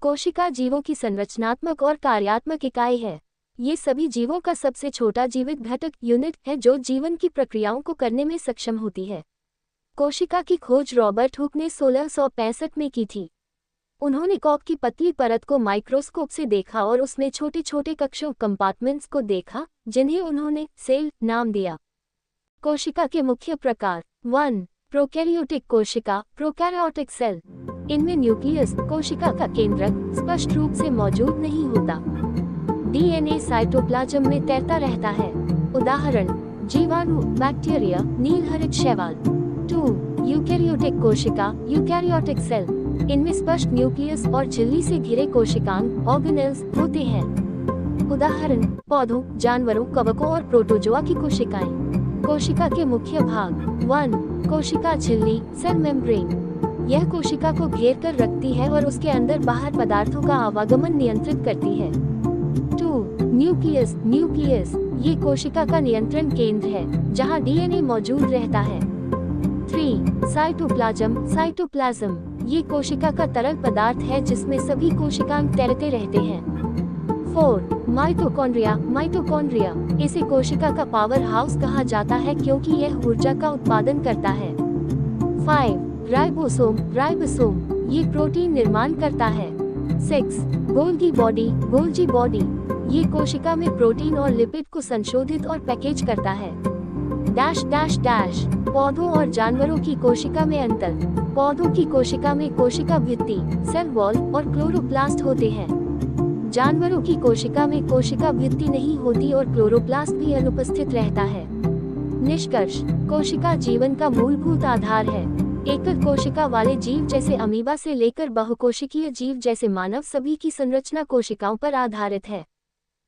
कोशिका जीवों की संरचनात्मक और कार्यात्मक इकाई है। ये सभी जीवों का सबसे छोटा जीवित घटक यूनिट है जो जीवन की प्रक्रियाओं को करने में सक्षम होती है। कोशिका की खोज रॉबर्ट हुक ने 1665 में की थी। उन्होंने कॉर्क की पतली परत को माइक्रोस्कोप से देखा और उसमें छोटे छोटे कक्षों कंपार्टमेंट्स को देखा, जिन्हें उन्होंने सेल नाम दिया। कोशिका के मुख्य प्रकार 1. प्रोकैरियोटिक कोशिका, प्रोकैरियोटिक सेल। इनमें न्यूक्लियस, कोशिका का केंद्रक, स्पष्ट रूप से मौजूद नहीं होता। डीएनए साइटोप्लाज्म में तैरता रहता है। उदाहरण: जीवाणु, बैक्टीरिया, नीलहरित शैवाल। 2. यूकैरियोटिक कोशिका, यूकैरियोटिक सेल। इनमें स्पष्ट न्यूक्लियस और झिल्ली से घिरे कोशिकांग ऑर्गेनेल्स होते हैं। उदाहरण: पौधों, जानवरों, कवकों और प्रोटोजोआ की कोशिकाएं। कोशिका के मुख्य भाग 1. कोशिका झिल्ली, सेल मेम्ब्रेन। यह कोशिका को घेर कर रखती है और उसके अंदर बाहर पदार्थों का आवागमन नियंत्रित करती है। 2. Nucleus, nucleus. ये कोशिका का नियंत्रण केंद्र है, जहां डीएनए मौजूद रहता है। 3. Cytoplasm, cytoplasm. ये कोशिका का तरल पदार्थ है जिसमें सभी कोशिकांग तैरते रहते हैं। 4. Mitochondria, mitochondria. इसे कोशिका का पावर हाउस कहा जाता है क्योंकि यह ऊर्जा का उत्पादन करता है। 5. Ribosome, ribosome. ये प्रोटीन निर्माण करता है। 6. Golgi body, Golgi body. ये कोशिका में प्रोटीन और लिपिड को संशोधित और पैकेज करता है। Dash dash dash. पौधों और जानवरों की कोशिका में अंतर। पौधों की कोशिका में कोशिका भित्ति, सेल वॉल और क्लोरोप्लास्ट होते हैं। जानवरों की कोशिका में कोशिका भित्ति नहीं होती और क्लोरोप्लास्ट भी अनुपस्थित रहता है। निष्कर्ष: कोशिका जीवन का मूलभूत आधार है। एकल कोशिका वाले जीव जैसे अमीबा से लेकर बहुकोशिकीय जीव जैसे मानव सभी की संरचना कोशिकाओं पर आधारित है।